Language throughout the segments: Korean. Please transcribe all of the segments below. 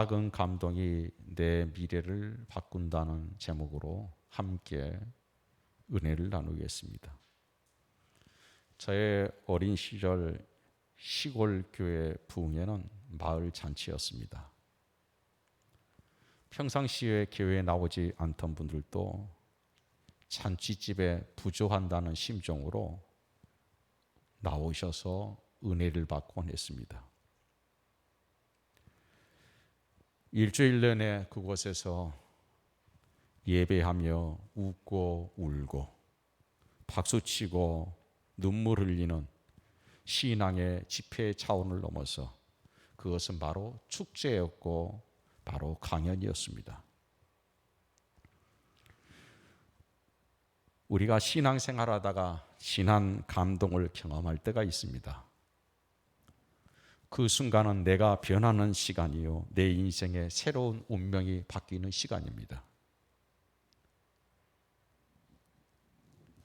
작은 감동이 내 미래를 바꾼다는 제목으로 함께 은혜를 나누겠습니다. 저의 어린 시절 시골 교회 부흥회는 마을 잔치였습니다. 평상시에 교회에 나오지 않던 분들도 잔치집에 부조한다는 심정으로 나오셔서 은혜를 받곤 했습니다. 일주일 내내 그곳에서 예배하며 웃고 울고 박수치고 눈물 흘리는 신앙의 집회 차원을 넘어서 그것은 바로 축제였고 바로 강연이었습니다. 우리가 신앙생활하다가 진한 감동을 경험할 때가 있습니다. 그 순간은 내가 변하는 시간이요, 내 인생의 새로운 운명이 바뀌는 시간입니다.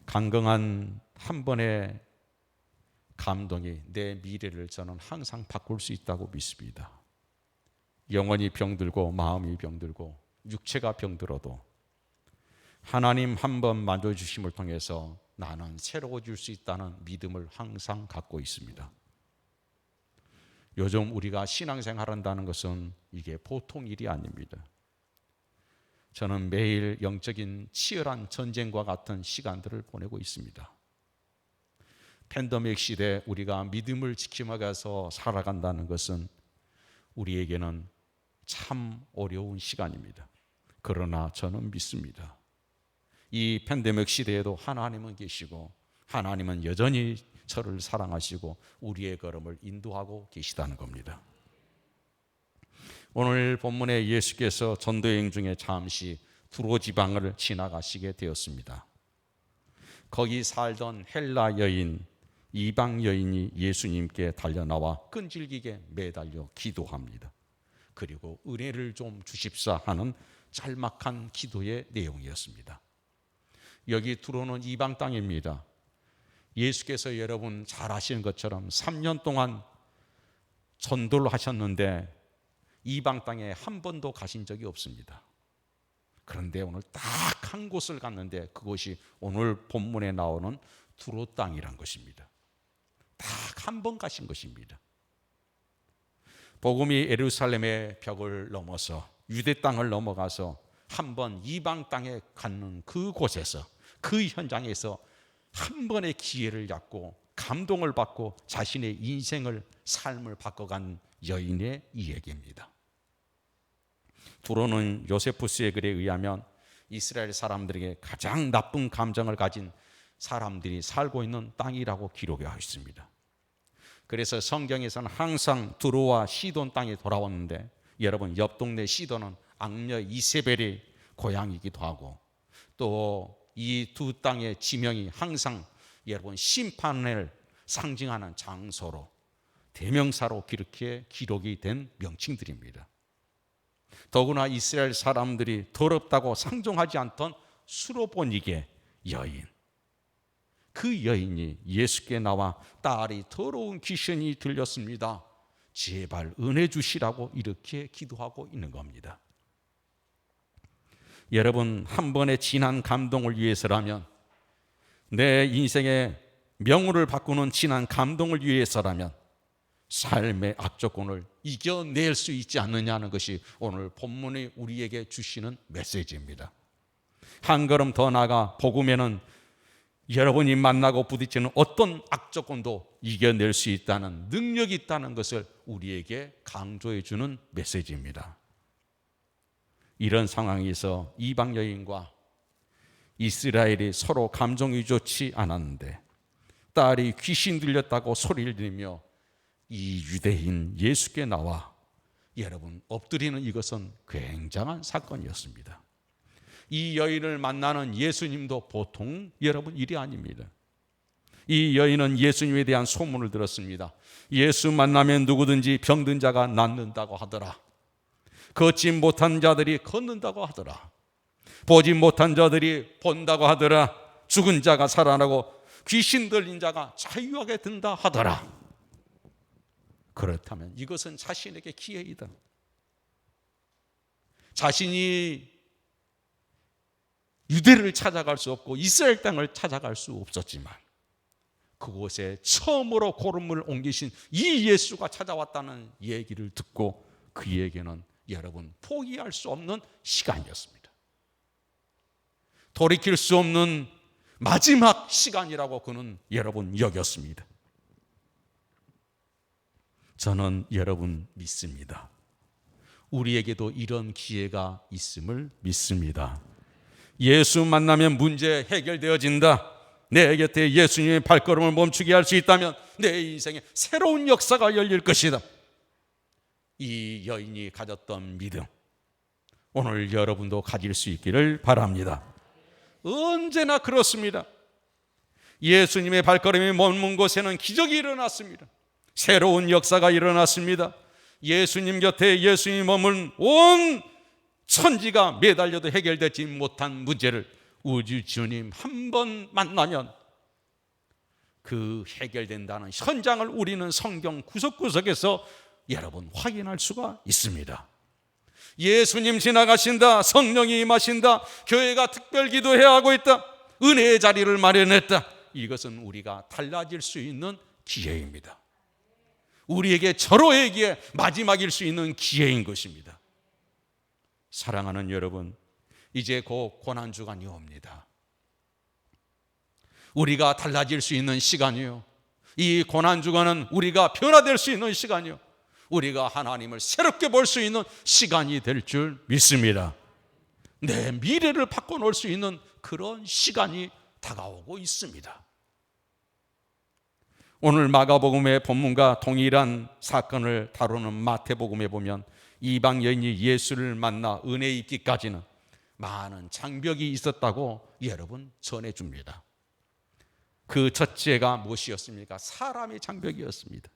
강경한 한 번의 감동이 내 미래를 저는 항상 바꿀 수 있다고 믿습니다. 영혼이 병들고 마음이 병들고 육체가 병들어도 하나님 한 번 만져주심을 통해서 나는 새로워질 수 있다는 믿음을 항상 갖고 있습니다. 요즘 우리가 신앙생활한다는 것은 이게 보통 일이 아닙니다. 저는 매일 영적인 치열한 전쟁과 같은 시간들을 보내고 있습니다. 팬데믹 시대 우리가 믿음을 지키면서 살아간다는 것은 우리에게는 참 어려운 시간입니다. 그러나 저는 믿습니다. 이 팬데믹 시대에도 하나님은 계시고 하나님은 여전히 저를 사랑하시고 우리의 걸음을 인도하고 계시다는 겁니다. 오늘 본문에 예수께서 전도여행 중에 잠시 두로 지방을 지나가시게 되었습니다. 거기 살던 헬라 여인, 이방 여인이 예수님께 달려나와 끈질기게 매달려 기도합니다. 그리고 은혜를 좀 주십사 하는 짤막한 기도의 내용이었습니다. 여기 두로는 이방 땅입니다. 예수께서 여러분 잘 아시는 것처럼 3년 동안 전도를 하셨는데 이방 땅에 한 번도 가신 적이 없습니다. 그런데 오늘 딱 한 곳을 갔는데 그곳이 오늘 본문에 나오는 두로 땅이란 것입니다. 딱 한 번 가신 것입니다. 복음이 예루살렘의 벽을 넘어서 유대 땅을 넘어가서 한 번 이방 땅에 가는 그곳에서 그 현장에서 한 번의 기회를 잡고 감동을 받고 자신의 인생을 삶을 바꿔간 여인의 이야기입니다. 두로는 요세푸스의 글에 의하면 이스라엘 사람들에게 가장 나쁜 감정을 가진 사람들이 살고 있는 땅이라고 기록하고 있습니다. 그래서 성경에서는 항상 두로와 시돈 땅에 돌아왔는데 여러분 옆 동네 시돈은 악녀 이세벨의 고향이기도 하고 또 이 두 땅의 지명이 항상 여러분 심판을 상징하는 장소로 대명사로 그렇게 기록이 된 명칭들입니다. 더구나 이스라엘 사람들이 더럽다고 상종하지 않던 수로보니게 여인, 그 여인이 예수께 나와 딸이 더러운 귀신이 들렸습니다. 제발 은혜 주시라고 이렇게 기도하고 있는 겁니다. 여러분 한 번의 진한 감동을 위해서라면 내 인생의 명운을 바꾸는 진한 감동을 위해서라면 삶의 악조건을 이겨낼 수 있지 않느냐는 것이 오늘 본문이 우리에게 주시는 메시지입니다. 한 걸음 더 나아가 복음에는 여러분이 만나고 부딪히는 어떤 악조건도 이겨낼 수 있다는 능력이 있다는 것을 우리에게 강조해 주는 메시지입니다. 이런 상황에서 이방 여인과 이스라엘이 서로 감정이 좋지 않았는데 딸이 귀신 들렸다고 소리를 지르며 이 유대인 예수께 나와 여러분 엎드리는 이것은 굉장한 사건이었습니다. 이 여인을 만나는 예수님도 보통 여러분 일이 아닙니다. 이 여인은 예수님에 대한 소문을 들었습니다. 예수 만나면 누구든지 병든 자가 낫는다고 하더라. 걷지 못한 자들이 걷는다고 하더라. 보지 못한 자들이 본다고 하더라. 죽은 자가 살아나고 귀신 들린 자가 자유하게 된다 하더라. 그렇다면 이것은 자신에게 기회이다. 자신이 유대를 찾아갈 수 없고 이스라엘 땅을 찾아갈 수 없었지만 그곳에 처음으로 고름을 옮기신 이 예수가 찾아왔다는 얘기를 듣고 그에게는 여러분 포기할 수 없는 시간이었습니다. 돌이킬 수 없는 마지막 시간이라고 그는 여러분 여겼습니다. 저는 여러분 믿습니다. 우리에게도 이런 기회가 있음을 믿습니다. 예수 만나면 문제 해결되어진다. 내 곁에 예수님의 발걸음을 멈추게 할 수 있다면 내 인생에 새로운 역사가 열릴 것이다. 이 여인이 가졌던 믿음, 오늘 여러분도 가질 수 있기를 바랍니다. 언제나 그렇습니다. 예수님의 발걸음이 머문 곳에는 기적이 일어났습니다. 새로운 역사가 일어났습니다. 예수님 곁에 예수님이 머문 온 천지가 매달려도 해결되지 못한 문제를 우주 주님 한 번 만나면 그 해결된다는 현장을 우리는 성경 구석구석에서 여러분 확인할 수가 있습니다. 예수님 지나가신다. 성령이 임하신다. 교회가 특별 기도해야 하고 있다. 은혜의 자리를 마련했다. 이것은 우리가 달라질 수 있는 기회입니다. 우리에게 절호의 마지막일 수 있는 기회인 것입니다. 사랑하는 여러분, 이제 곧 고난주간이 옵니다. 우리가 달라질 수 있는 시간이요, 이 고난주간은 우리가 변화될 수 있는 시간이요, 우리가 하나님을 새롭게 볼 수 있는 시간이 될 줄 믿습니다. 내 미래를 바꿔놓을 수 있는 그런 시간이 다가오고 있습니다. 오늘 마가복음의 본문과 동일한 사건을 다루는 마태복음에 보면 이방 여인이 예수를 만나 은혜 입기까지는 많은 장벽이 있었다고 여러분 전해줍니다. 그 첫째가 무엇이었습니까? 사람의 장벽이었습니다.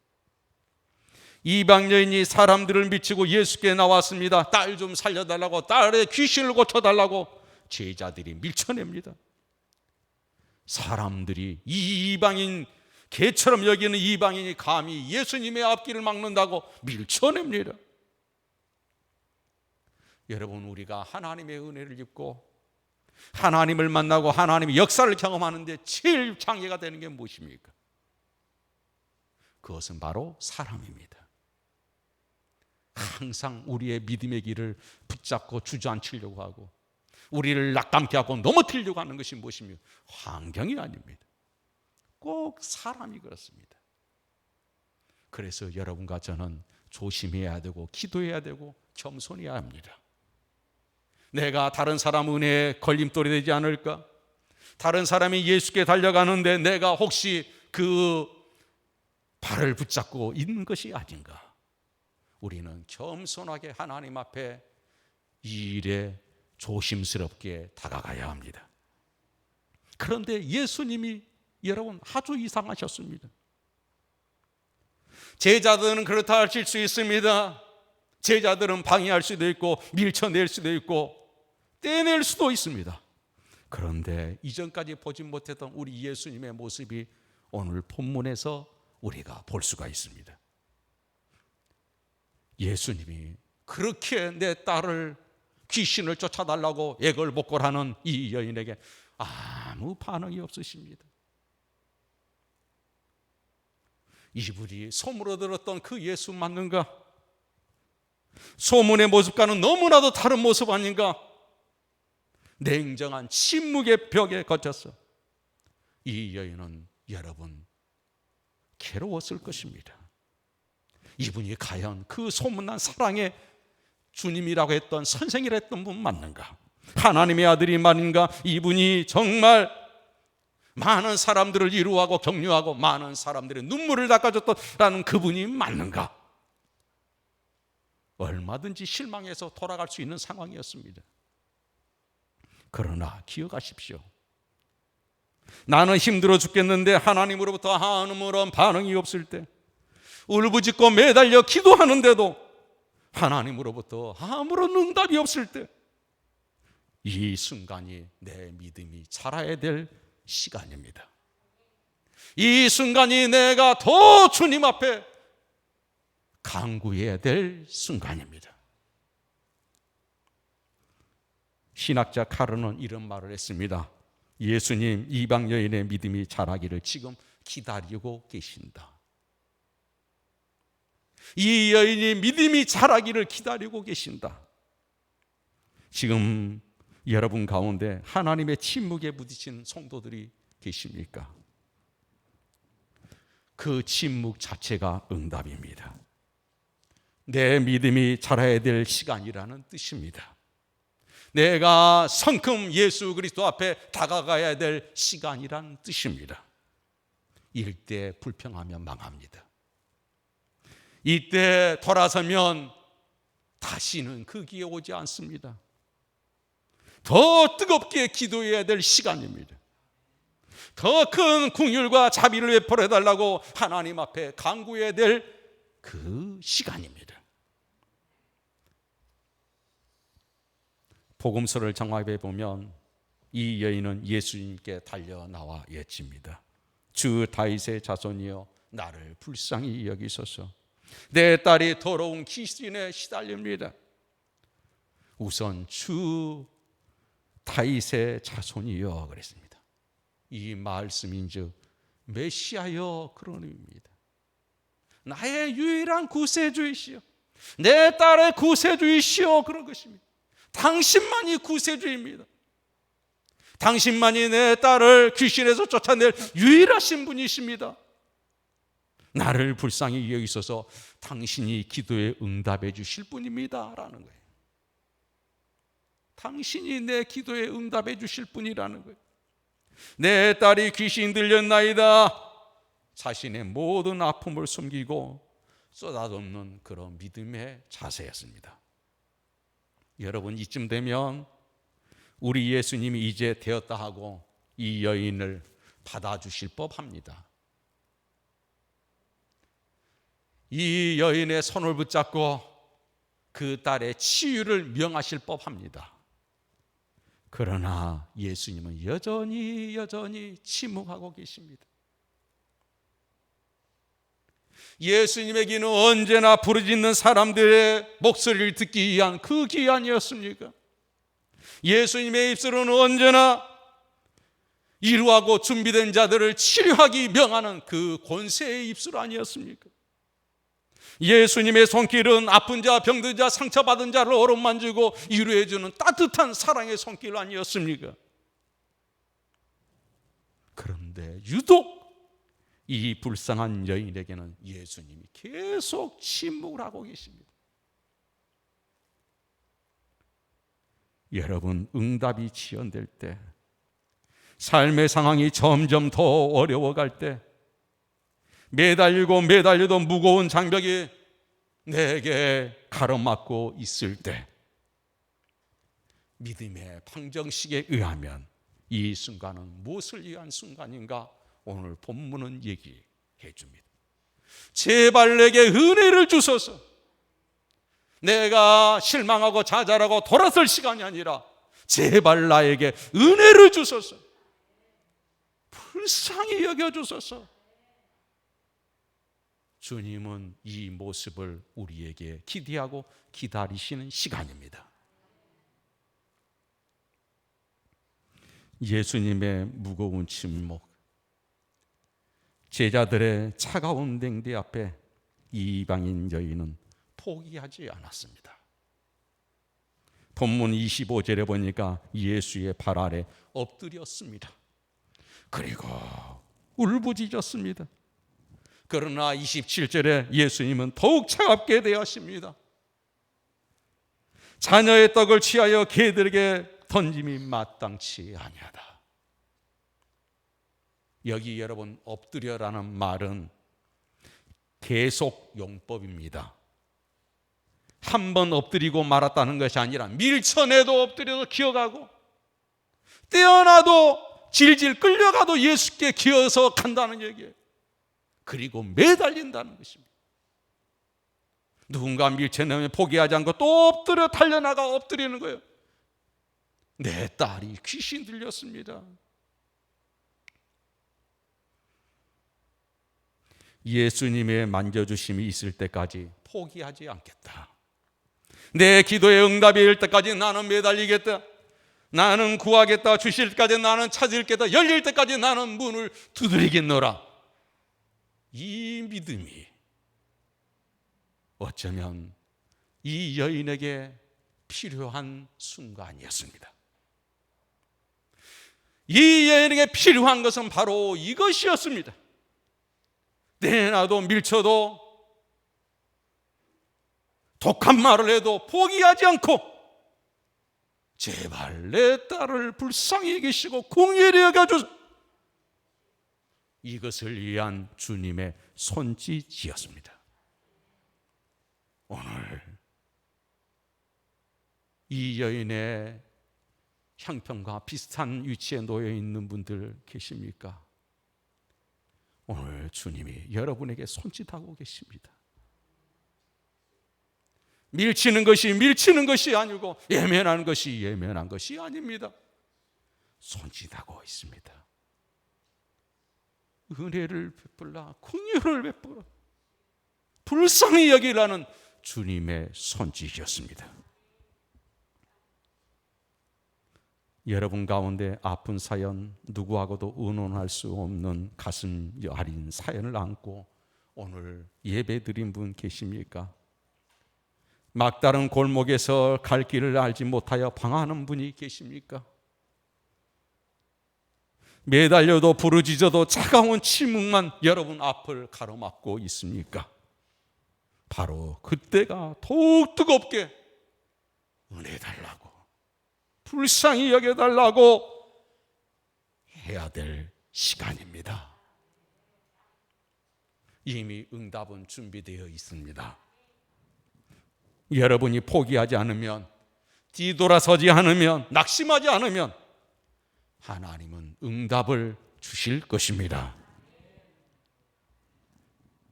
이방 여인이 사람들을 미치고 예수께 나왔습니다. 딸 좀 살려달라고, 딸의 귀신을 고쳐달라고 제자들이 밀쳐냅니다. 사람들이 이 이방인, 개처럼 여기는 이방인이 감히 예수님의 앞길을 막는다고 밀쳐냅니다. 여러분, 우리가 하나님의 은혜를 입고 하나님을 만나고 하나님의 역사를 경험하는데 제일 장애가 되는 게 무엇입니까? 그것은 바로 사람입니다. 항상 우리의 믿음의 길을 붙잡고 주저앉히려고 하고 우리를 낙담케 하고 넘어뜨리려고 하는 것이 무엇입니까? 환경이 아닙니다. 꼭 사람이 그렇습니다. 그래서 여러분과 저는 조심해야 되고 기도해야 되고 겸손해야 합니다. 내가 다른 사람 은혜에 걸림돌이 되지 않을까? 다른 사람이 예수께 달려가는데 내가 혹시 그 발을 붙잡고 있는 것이 아닌가? 우리는 겸손하게 하나님 앞에 이 일에 조심스럽게 다가가야 합니다. 그런데 예수님이 여러분 아주 이상하셨습니다. 제자들은 그렇다 하실 수 있습니다. 제자들은 방해할 수도 있고 밀쳐낼 수도 있고 떼낼 수도 있습니다. 그런데 이전까지 보지 못했던 우리 예수님의 모습이 오늘 본문에서 우리가 볼 수가 있습니다. 예수님이 그렇게 내 딸을 귀신을 쫓아달라고 애걸복걸하는 이 여인에게 아무 반응이 없으십니다. 이분이 소문으로 들었던 그 예수 맞는가? 소문의 모습과는 너무나도 다른 모습 아닌가? 냉정한 침묵의 벽에 거쳤어. 이 여인은 여러분 괴로웠을 것입니다. 이분이 과연 그 소문난 사랑의 주님이라고 했던, 선생이라 했던 분 맞는가? 하나님의 아들이 말인가? 이분이 정말 많은 사람들을 위로하고 격려하고 많은 사람들의 눈물을 닦아줬다는 그분이 맞는가? 얼마든지 실망해서 돌아갈 수 있는 상황이었습니다. 그러나 기억하십시오. 나는 힘들어 죽겠는데 하나님으로부터 아무런 반응이 없을 때, 울부짖고 매달려 기도하는데도 하나님으로부터 아무런 응답이 없을 때, 이 순간이 내 믿음이 자라야 될 시간입니다. 이 순간이 내가 더 주님 앞에 간구해야 될 순간입니다. 신학자 카르는 이런 말을 했습니다. 예수님, 이방 여인의 믿음이 자라기를 지금 기다리고 계신다. 이 여인이 믿음이 자라기를 기다리고 계신다. 지금 여러분 가운데 하나님의 침묵에 부딪힌 성도들이 계십니까? 그 침묵 자체가 응답입니다. 내 믿음이 자라야 될 시간이라는 뜻입니다. 내가 성큼 예수 그리스도 앞에 다가가야 될 시간이란 뜻입니다. 이때 불평하면 망합니다. 이때 돌아서면 다시는 그 기회 오지 않습니다. 더 뜨겁게 기도해야 될 시간입니다. 더 큰 긍휼과 자비를 베풀어달라고 하나님 앞에 간구해야 될 그 시간입니다. 복음서를 정합해 보면 이 여인은 예수님께 달려나와 외칩니다. 주 다윗의 자손이여 나를 불쌍히 여기소서. 내 딸이 더러운 귀신에 시달립니다. 우선 주 다윗의 자손이여 그랬습니다. 이 말씀인즉 메시아여 그런 의미입니다. 나의 유일한 구세주이시여, 내 딸의 구세주이시여 그런 것입니다. 당신만이 구세주입니다. 당신만이 내 딸을 귀신에서 쫓아낼 유일하신 분이십니다. 나를 불쌍히 여기소서. 당신이 기도에 응답해 주실 분입니다 라는 거예요. 당신이 내 기도에 응답해 주실 분이라는 거예요. 내 딸이 귀신 들렸나이다. 자신의 모든 아픔을 숨기고 쏟아놓는 그런 믿음의 자세였습니다. 여러분, 이쯤 되면 우리 예수님이 이제 되었다 하고 이 여인을 받아주실 법합니다. 이 여인의 손을 붙잡고 그 딸의 치유를 명하실 법합니다. 그러나 예수님은 여전히 침묵하고 계십니다. 예수님의 귀는 언제나 부르짖는 사람들의 목소리를 듣기 위한 그 귀 아니었습니까? 예수님의 입술은 언제나 이루하고 준비된 자들을 치료하기 명하는 그 권세의 입술 아니었습니까? 예수님의 손길은 아픈 자, 병든 자, 상처받은 자를 어루만지고 위로해주는 따뜻한 사랑의 손길 아니었습니까? 그런데 유독 이 불쌍한 여인에게는 예수님이 계속 침묵을 하고 계십니다. 여러분, 응답이 지연될 때, 삶의 상황이 점점 더 어려워갈 때, 매달려도 무거운 장벽이 내게 가로막고 있을 때, 믿음의 방정식에 의하면 이 순간은 무엇을 위한 순간인가? 오늘 본문은 얘기해 줍니다. 제발 내게 은혜를 주소서. 내가 실망하고 좌절하고 돌아설 시간이 아니라 제발 나에게 은혜를 주소서. 불쌍히 여겨주소서. 주님은 이 모습을 우리에게 기대하고 기다리시는 시간입니다. 예수님의 무거운 침묵, 제자들의 차가운 냉대 앞에 이방인 여인은 포기하지 않았습니다. 본문 25절에 보니까 예수의 발 아래 엎드렸습니다. 그리고 울부짖었습니다. 그러나 27절에 예수님은 더욱 차갑게 대하십니다. 자녀의 떡을 취하여 개들에게 던짐이 마땅치 아니하다. 여기 여러분, 엎드려라는 말은 계속 용법입니다. 한 번 엎드리고 말았다는 것이 아니라 밀천에도 엎드려서 기어가고, 떼어놔도 질질 끌려가도 예수께 기어서 간다는 얘기예요. 그리고 매달린다는 것입니다. 누군가 밀쳐내면 포기하지 않고 또 엎드려 달려나가 엎드리는 거예요. 내 딸이 귀신 들렸습니다. 예수님의 만져주심이 있을 때까지 포기하지 않겠다. 내 기도의 응답이 일 때까지 나는 매달리겠다. 나는 구하겠다. 주실 때까지 나는 찾을 때다. 열릴 때까지 나는 문을 두드리겠노라. 이 믿음이 어쩌면 이 여인에게 필요한 순간이었습니다. 이 여인에게 필요한 것은 바로 이것이었습니다. 내놔도 밀쳐도 독한 말을 해도 포기하지 않고 제발 내 딸을 불쌍히 여기시고 긍휼히 여겨주소서. 이것을 위한 주님의 손짓이었습니다. 오늘 이 여인의 형편과 비슷한 위치에 놓여 있는 분들 계십니까? 오늘 주님이 여러분에게 손짓하고 계십니다. 밀치는 것이 아니고 예면한 것이 아닙니다. 손짓하고 있습니다. 은혜를 베풀라, 긍휼을 베풀어 불쌍히 여기라는 주님의 손짓이었습니다. 여러분 가운데 아픈 사연, 누구하고도 의논할 수 없는 가슴 여린 사연을 안고 오늘 예배 드린 분 계십니까? 막다른 골목에서 갈 길을 알지 못하여 방황하는 분이 계십니까? 매달려도 부르짖어도 차가운 침묵만 여러분 앞을 가로막고 있습니까? 바로 그때가 더욱 뜨겁게 은혜 달라고, 불쌍히 여겨달라고 해야 될 시간입니다. 이미 응답은 준비되어 있습니다. 여러분이 포기하지 않으면, 뒤돌아서지 않으면, 낙심하지 않으면 하나님은 응답을 주실 것입니다.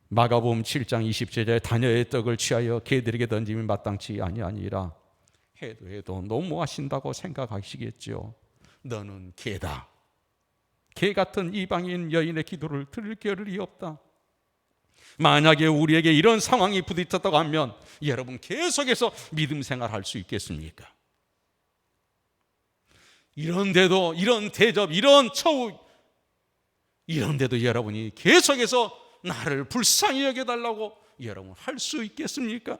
마가복음 7장 20절에 다녀의 떡을 취하여 개들에게 던짐이 마땅치 아니하니라. 해도 너무하신다고 생각하시겠죠. 너는 개다. 개 같은 이방인 여인의 기도를 들을 겨를이 없다. 만약에 우리에게 이런 상황이 부딪혔다고 하면 여러분 계속해서 믿음 생활할 수 있겠습니까? 이런데도, 이런 대접, 이런 처우, 이런데도 여러분이 계속해서 나를 불쌍히 여겨달라고 여러분 할 수 있겠습니까?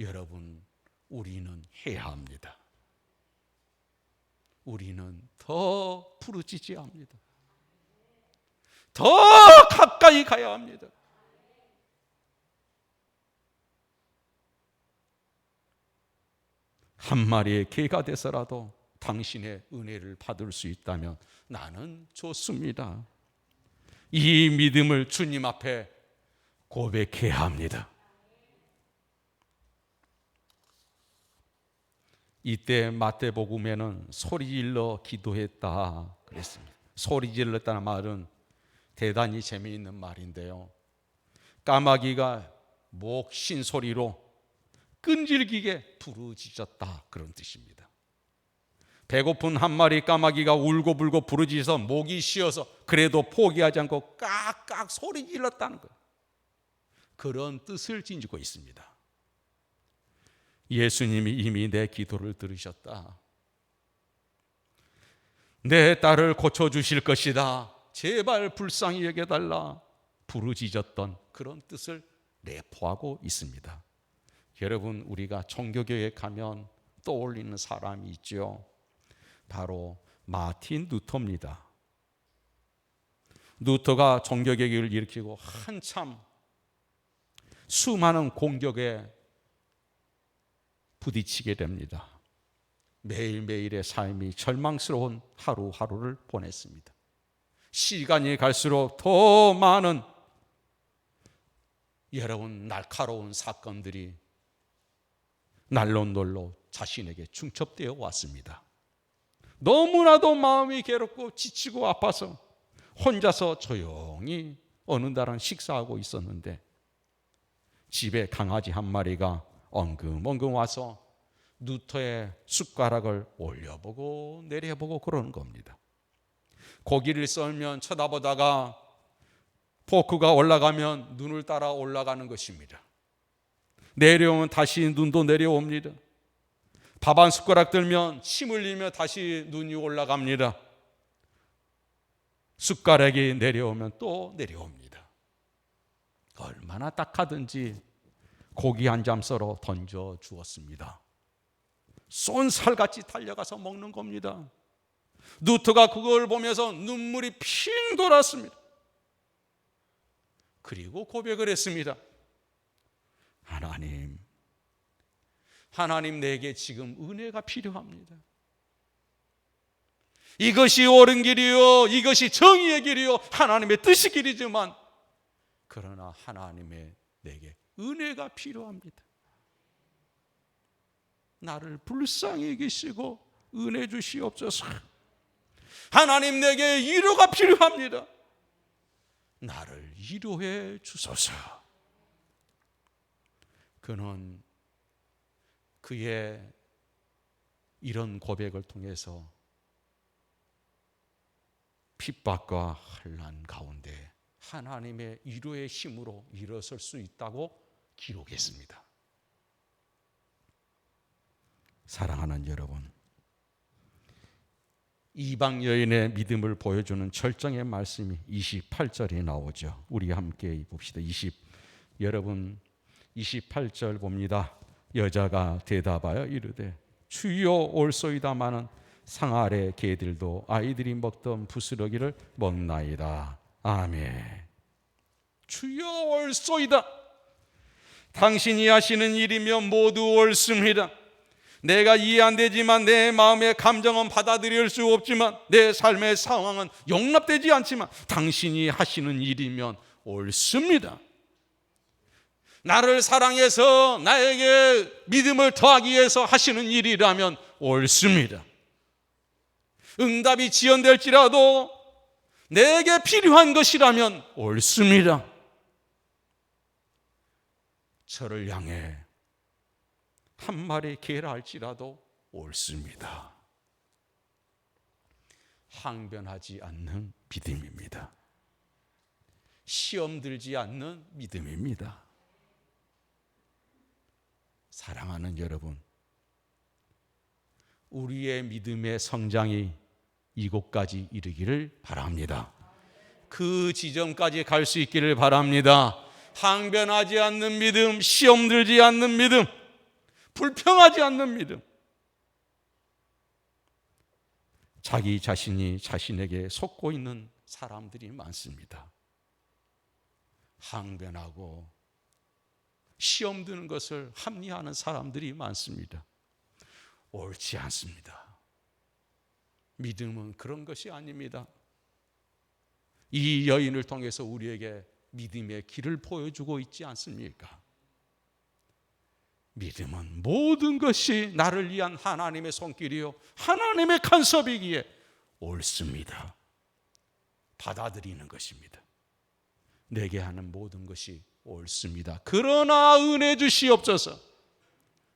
여러분, 우리는 해야 합니다. 우리는 더 부르짖어야 합니다. 더 가까이 가야 합니다. 한 마리의 개가 돼서라도 당신의 은혜를 받을 수 있다면 나는 좋습니다. 이 믿음을 주님 앞에 고백해야 합니다. 이때 마태복음에는 소리질러 기도했다 그랬습니다. 소리질렀다는 말은 대단히 재미있는 말인데요, 까마귀가 목신 소리로 끈질기게 부르짖었다 그런 뜻입니다. 배고픈 한 마리 까마귀가 울고불고 부르짖어서 목이 쉬어서 그래도 포기하지 않고 깍깍 소리 질렀다는 거예요. 그런 뜻을 지니고 있습니다. 예수님이 이미 내 기도를 들으셨다. 내 딸을 고쳐주실 것이다. 제발 불쌍히 여겨달라. 부르짖었던 그런 뜻을 내포하고 있습니다. 여러분, 우리가 종교교회에 가면 떠올리는 사람이 있죠. 바로 마틴 루터입니다. 루터가 종교개혁을 일으키고 한참 수많은 공격에 부딪히게 됩니다. 매일매일의 삶이 절망스러운 하루하루를 보냈습니다. 시간이 갈수록 더 많은 여러분 날카로운 사건들이 날로 자신에게 중첩되어 왔습니다. 너무나도 마음이 괴롭고 지치고 아파서 혼자서 조용히 어느 날은 식사하고 있었는데 집에 강아지 한 마리가 엉금엉금 와서 루터의 숟가락을 올려보고 내려보고 그러는 겁니다. 고기를 썰면 쳐다보다가 포크가 올라가면 눈을 따라 올라가는 것입니다. 내려오면 다시 눈도 내려옵니다. 밥 한 숟가락 들면 침 흘리며 다시 눈이 올라갑니다. 숟가락이 내려오면 또 내려옵니다. 얼마나 딱하든지 고기 한 점 썰어 던져 주었습니다. 쏜살같이 달려가서 먹는 겁니다. 루트가 그걸 보면서 눈물이 핑 돌았습니다. 그리고 고백을 했습니다. 하나님 내게 지금 은혜가 필요합니다. 이것이 옳은 길이요, 이것이 정의의 길이요, 하나님의 뜻의 길이지만 그러나 하나님의 내게 은혜가 필요합니다. 나를 불쌍히 여기시고 은혜 주시옵소서. 하나님 내게 위로가 필요합니다. 나를 위로해 주소서. 그는 그의 이런 고백을 통해서 핍박과 환난 가운데 하나님의 위로의 힘으로 일어설 수 있다고 기록했습니다. 사랑하는 여러분, 이방 여인의 믿음을 보여주는 절정의 말씀이 28절에 나오죠. 우리 함께 봅시다. 여러분 28절 봅니다. 여자가 대답하여 이르되 주여 올소이다마는 상 아래 개들도 아이들이 먹던 부스러기를 먹나이다. 아멘. 주여 올소이다. 당신이 하시는 일이면 모두 옳습니다. 내가 이해 안 되지만, 내 마음의 감정은 받아들일 수 없지만, 내 삶의 상황은 용납되지 않지만 당신이 하시는 일이면 옳습니다. 나를 사랑해서 나에게 믿음을 더하기 위해서 하시는 일이라면 옳습니다. 응답이 지연될지라도 내게 필요한 것이라면 옳습니다. 저를 향해 한 마리 개라 할지라도 옳습니다. 항변하지 않는 믿음입니다. 시험 들지 않는 믿음입니다. 사랑하는 여러분, 우리의 믿음의 성장이 이곳까지 이르기를 바랍니다. 그 지점까지 갈 수 있기를 바랍니다. 항변하지 않는 믿음, 시험 들지 않는 믿음, 불평하지 않는 믿음. 자기 자신이 자신에게 속고 있는 사람들이 많습니다. 항변하고 시험 드는 것을 합리화하는 사람들이 많습니다. 옳지 않습니다. 믿음은 그런 것이 아닙니다. 이 여인을 통해서 우리에게 믿음의 길을 보여주고 있지 않습니까? 믿음은 모든 것이 나를 위한 하나님의 손길이요, 하나님의 간섭이기에 옳습니다. 받아들이는 것입니다. 내게 하는 모든 것이 옳습니다. 그러나 은혜 주시옵소서.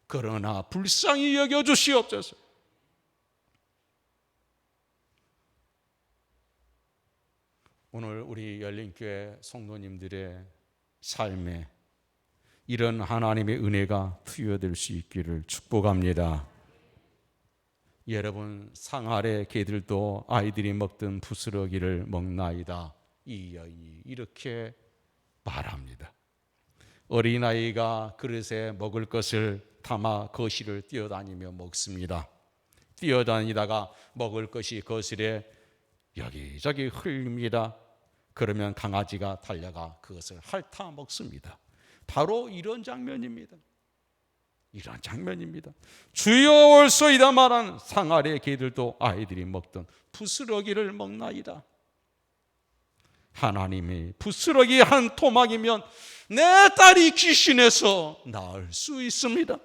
그러나 불쌍히 여겨 주시옵소서. 오늘 우리 열린교회 성도님들의 삶에 이런 하나님의 은혜가 투여될 수 있기를 축복합니다. 여러분, 상 아래 개들도 아이들이 먹던 부스러기를 먹나이다. 이 여인이 이렇게 말합니다. 어린아이가 그릇에 먹을 것을 담아 거실을 뛰어다니며 먹습니다. 뛰어다니다가 먹을 것이 거실에 여기저기 흘립니다. 그러면 강아지가 달려가 그것을 핥아 먹습니다. 바로 이런 장면입니다. 이런 장면입니다. 주여 올소이다 말한 상 아래 개들도 아이들이 먹던 부스러기를 먹나이다. 하나님이 부스러기 한 토막이면 내 딸이 귀신에서 나을 수 있습니다.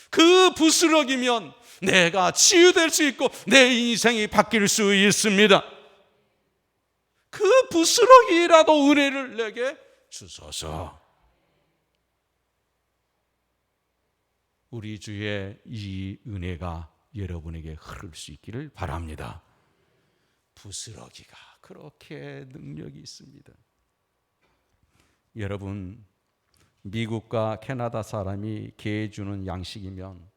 그 부스러기면 내가 치유될 수 있고 내 인생이 바뀔 수 있습니다. 그 부스러기라도 은혜를 내게 주소서. 우리 주의 이 은혜가 여러분에게 흐를 수 있기를 바랍니다. 부스러기가 그렇게 능력이 있습니다. 여러분, 미국과 캐나다 사람이 개 주는 양식이면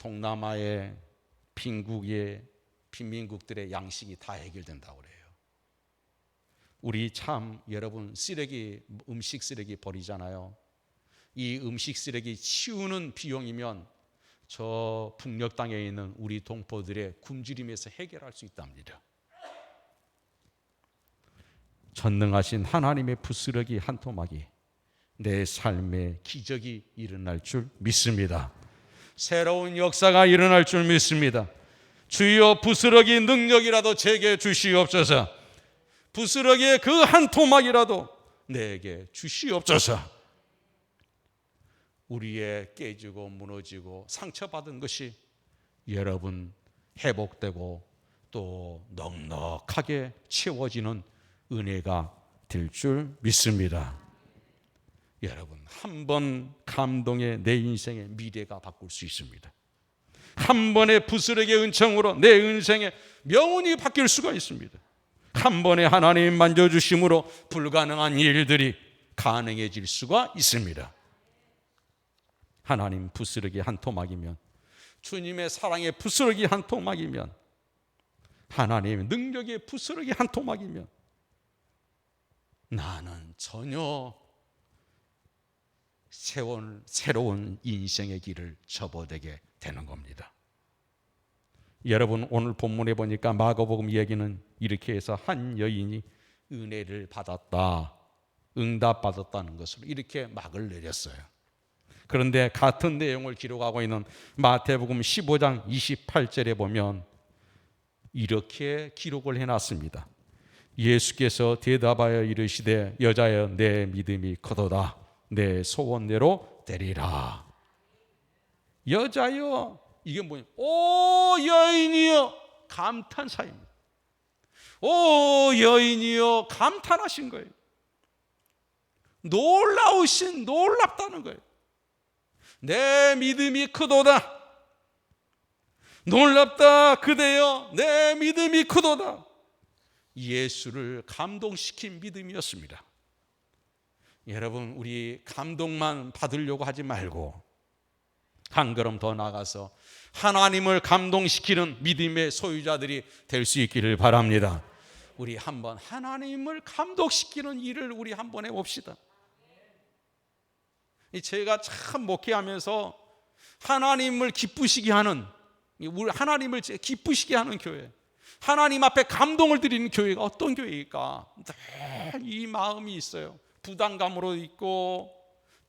동남아의 빈국의 빈민국들의 양식이 다 해결된다고 그래요. 우리 참 여러분 쓰레기, 음식 쓰레기 버리잖아요. 이 음식 쓰레기 치우는 비용이면 저 북녘 땅에 있는 우리 동포들의 굶주림에서 해결할 수 있답니다. 전능하신 하나님의 부스러기 한 토막이 내 삶에 기적이 일어날 줄 믿습니다. 새로운 역사가 일어날 줄 믿습니다. 주여 부스러기 능력이라도 제게 주시옵소서. 부스러기의 그 한 토막이라도 내게 주시옵소서. 우리의 깨지고 무너지고 상처받은 것이 여러분 회복되고 또 넉넉하게 채워지는 은혜가 될 줄 믿습니다. 여러분 한 번 감동에 내 인생의 미래가 바꿀 수 있습니다. 한 번의 부스러기의 은총으로 내 인생의 명운이 바뀔 수가 있습니다. 한 번의 하나님 만져주심으로 불가능한 일들이 가능해질 수가 있습니다. 하나님 부스러기 한 토막이면, 주님의 사랑의 부스러기 한 토막이면, 하나님의 능력의 부스러기 한 토막이면 나는 전혀 새로운 인생의 길을 접어들게 되는 겁니다. 여러분 오늘 본문에 보니까 마가복음 얘기는 이렇게 해서 한 여인이 은혜를 받았다, 응답받았다는 것으로 이렇게 막을 내렸어요. 그런데 같은 내용을 기록하고 있는 마태복음 15장 28절에 보면 이렇게 기록을 해놨습니다. 예수께서 대답하여 이르시되 여자여 내 믿음이 크도다, 내 소원대로 되리라. 여자여, 이게 뭐냐? 오 여인이여, 감탄사입니다. 오 여인이여, 감탄하신 거예요. 놀랍다는 거예요. 내 믿음이 크도다. 놀랍다 그대여, 내 믿음이 크도다. 예수를 감동시킨 믿음이었습니다. 여러분 우리 감동만 받으려고 하지 말고 한 걸음 더 나가서 하나님을 감동시키는 믿음의 소유자들이 될 수 있기를 바랍니다. 우리 한번 하나님을 감동시키는 일을 우리 한번 해봅시다. 제가 참 목회하면서 하나님을 기쁘시게 하는, 우리 하나님을 기쁘시게 하는 교회, 하나님 앞에 감동을 드리는 교회가 어떤 교회일까? 늘 이 마음이 있어요. 부담감으로 있고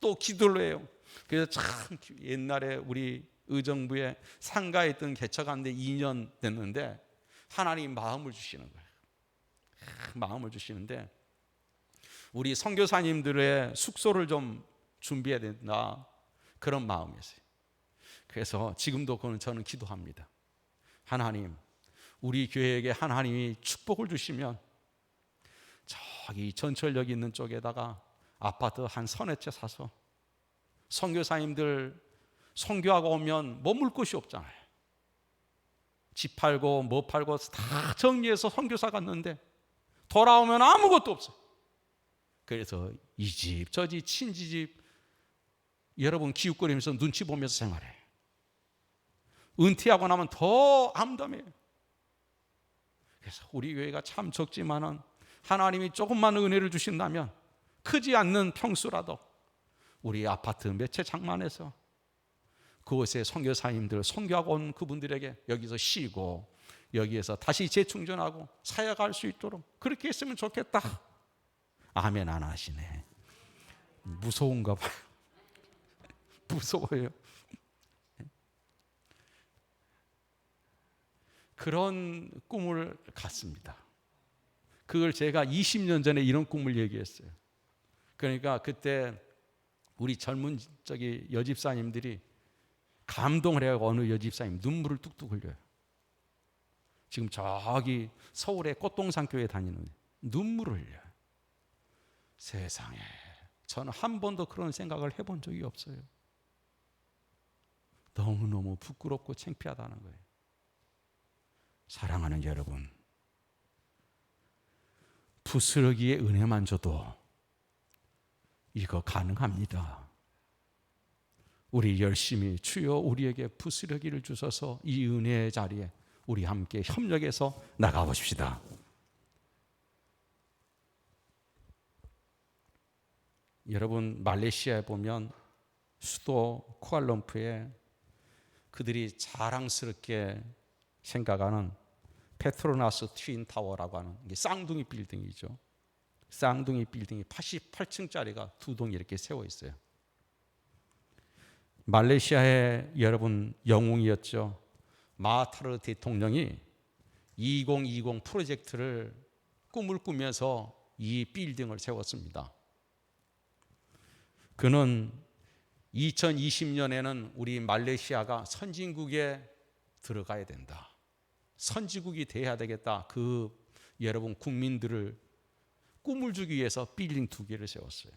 또 기도를 해요. 그래서 참 옛날에 우리 의정부에 상가에 있던 개척하는데 2년 됐는데 하나님 마음을 주시는 거예요. 마음을 주시는데 우리 선교사님들의 숙소를 좀 준비해야 된다, 그런 마음이었어요. 그래서 지금도 그건 저는 기도합니다. 하나님, 우리 교회에게 하나님이 축복을 주시면 저기 전철역 있는 쪽에다가 아파트 한 서너 채 사서 선교사님들 선교하고 오면 머물 곳이 없잖아요. 집 팔고 뭐 팔고 다 정리해서 선교사 갔는데 돌아오면 아무것도 없어요. 그래서 이 집 저 집 친지집 여러분 기웃거리면서 눈치 보면서 생활해요. 은퇴하고 나면 더 암담해요. 그래서 우리 교회가 참 적지만은 하나님이 조금만 은혜를 주신다면 크지 않는 평수라도 우리 아파트 몇 채 장만해서 그곳에 선교사님들 선교하고 온 그분들에게 여기서 쉬고 여기에서 다시 재충전하고 사역할 수 있도록 그렇게 했으면 좋겠다. 아멘 안 하시네. 무서운가 봐요. 무서워요. 그런 꿈을 갖습니다. 그걸 제가 20년 전에 이런 꿈을 얘기했어요. 그러니까 그때 우리 젊은 여집사님들이 감동을 해요. 어느 여집사님 눈물을 뚝뚝 흘려요. 지금 저기 서울의 꽃동산교회 다니는 눈물을 흘려요. 세상에, 저는 한 번도 그런 생각을 해본 적이 없어요. 너무너무 부끄럽고 창피하다는 거예요. 사랑하는 여러분, 부스러기의 은혜만 줘도 이거 가능합니다. 우리 열심히 주여 우리에게 부스러기를 주셔서 이 은혜의 자리에 우리 함께 협력해서 나가보십시다. 여러분, 말레이시아에 보면 수도 쿠알룸푸르에 그들이 자랑스럽게 생각하는 페트로나스 트윈타워라고 하는 게 쌍둥이 빌딩이죠. 쌍둥이 빌딩이 88층짜리가 두 동이 이렇게 세워 있어요. 말레이시아의 여러분 영웅이었죠. 마하타르 대통령이 2020 프로젝트를 꿈을 꾸면서 이 빌딩을 세웠습니다. 그는 2020년에는 우리 말레이시아가 선진국에 들어가야 된다. 선진국이 돼야 되겠다. 그 여러분 국민들을 꿈을 주기 위해서 빌딩 2개를 세웠어요.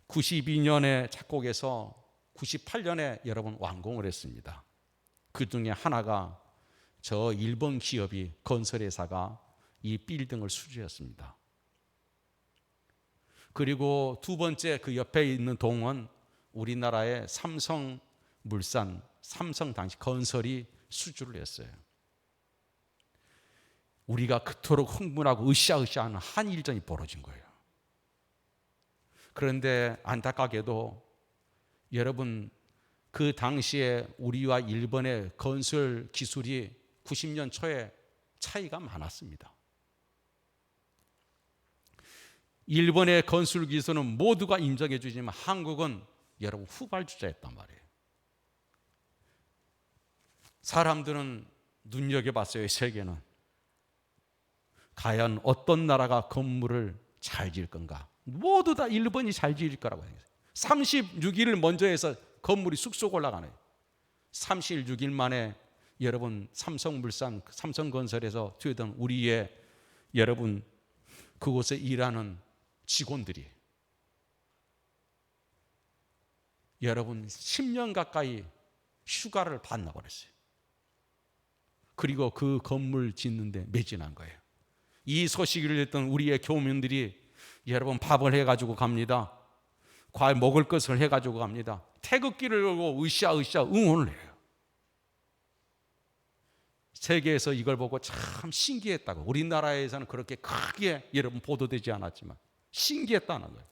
92년에 착곡해서 98년에 여러분 완공을 했습니다. 그 중에 하나가 저 일본 기업이 건설회사가 이 빌딩을 수주했습니다. 그리고 두 번째 그 옆에 있는 동은 우리나라의 삼성물산, 삼성 당시 건설이 수주를 했어요. 우리가 그토록 흥분하고 으쌰으쌰하는 한일전이 벌어진 거예요. 그런데 안타깝게도 여러분 그 당시에 우리와 일본의 건설 기술이 90년 초에 차이가 많았습니다. 일본의 건설 기술은 모두가 인정해 주지만 한국은 여러분 후발주자였단 말이에요. 사람들은 눈여겨봤어요. 세계는 과연 어떤 나라가 건물을 잘 지을 건가? 모두 다 일본이 잘 지을 거라고 해요. 36일을 먼저 해서 건물이 쑥쑥 올라가네요. 36일 만에 여러분 삼성물산, 삼성건설에서 뛰어든 우리의 여러분 그곳에 일하는 직원들이 여러분 10년 가까이 휴가를 받나고 그랬어요. 그리고 그 건물 짓는데 매진한 거예요. 이 소식을 듣던 우리의 교민들이 여러분 밥을 해가지고 갑니다. 과일 먹을 것을 해가지고 갑니다. 태극기를 걸고 으쌰으쌰 응원을 해요. 세계에서 이걸 보고 참 신기했다고. 우리나라에서는 그렇게 크게 여러분 보도되지 않았지만 신기했다는 거예요.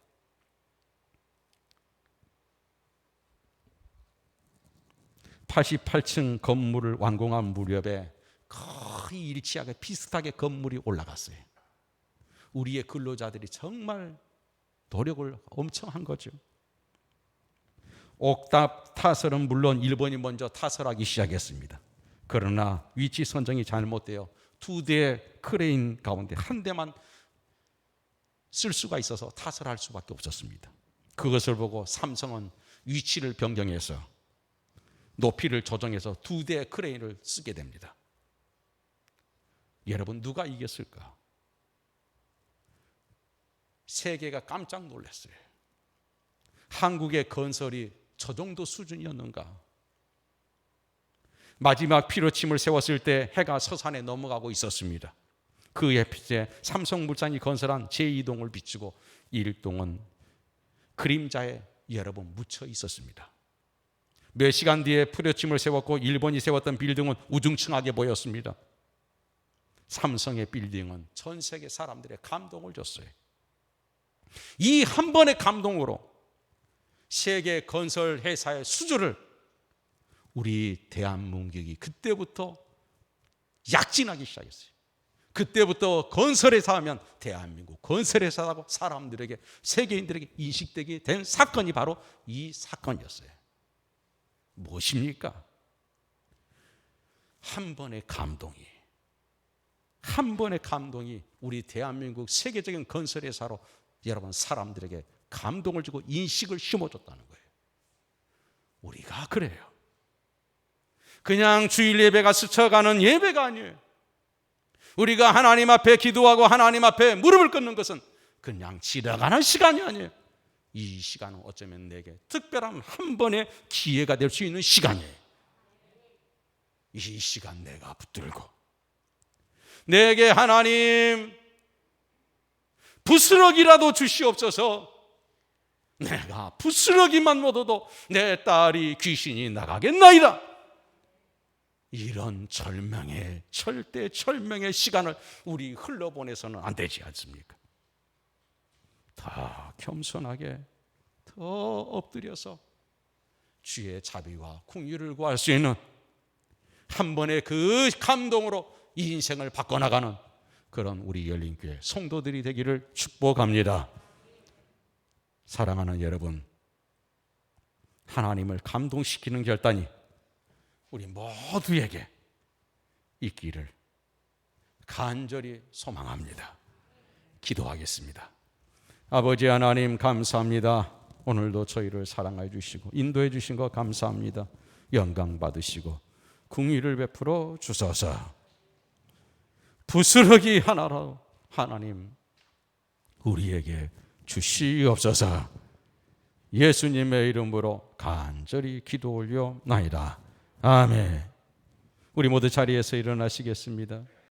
(88층) 건물을 완공한 무렵에 거의 일치하게 비슷하게 건물이 올라갔어요. 우리의 근로자들이 정말 노력을 엄청 한 거죠. 옥탑 타설은 물론 일본이 먼저 타설하기 시작했습니다. 그러나 위치 선정이 잘못되어 2대의 크레인 가운데 한 대만 쓸 수가 있어서 타설할 수밖에 없었습니다. 그것을 보고 삼성은 위치를 변경해서 높이를 조정해서 2대의 크레인을 쓰게 됩니다. 여러분 누가 이겼을까? 세계가 깜짝 놀랐어요. 한국의 건설이 저 정도 수준이었는가? 마지막 피로침을 세웠을 때 해가 서산에 넘어가고 있었습니다. 그 햇빛에 삼성물산이 건설한 제2동을 비추고 1동은 그림자에 여러분 묻혀 있었습니다. 몇 시간 뒤에 피로침을 세웠고 일본이 세웠던 빌딩은 우중충하게 보였습니다. 삼성의 빌딩은 전 세계 사람들의 감동을 줬어요. 이 한 번의 감동으로 세계 건설 회사의 수주를 우리 대한민국이 그때부터 약진하기 시작했어요. 그때부터 건설회사 하면 대한민국 건설회사라고 사람들에게 세계인들에게 인식되게 된 사건이 바로 이 사건이었어요. 무엇입니까? 한 번의 감동이 우리 대한민국 세계적인 건설회사로 여러분 사람들에게 감동을 주고 인식을 심어줬다는 거예요. 우리가 그래요. 그냥 주일 예배가 스쳐가는 예배가 아니에요. 우리가 하나님 앞에 기도하고 하나님 앞에 무릎을 꿇는 것은 그냥 지나가는 시간이 아니에요. 이 시간은 어쩌면 내게 특별한 한 번의 기회가 될 수 있는 시간이에요. 이 시간 내가 붙들고 내게 하나님 부스러기라도 주시옵소서. 내가 부스러기만 묻어도 내 딸이 귀신이 나가겠나이다. 이런 절명의 절대 절명의 시간을 우리 흘러보내서는 안 되지 않습니까? 더 겸손하게 더 엎드려서 주의 자비와 긍휼을 구할 수 있는 한 번의 그 감동으로 이 인생을 바꿔나가는 그런 우리 열린교회 성도들이 되기를 축복합니다. 사랑하는 여러분, 하나님을 감동시키는 결단이 우리 모두에게 있기를 간절히 소망합니다. 기도하겠습니다. 아버지 하나님, 감사합니다. 오늘도 저희를 사랑해 주시고 인도해 주신 것 감사합니다. 영광 받으시고 긍휼을 베풀어 주소서. 부스러기 하나로 하나님 우리에게 주시옵소서. 예수님의 이름으로 간절히 기도 올려나이다. 아멘. 우리 모두 자리에서 일어나시겠습니다.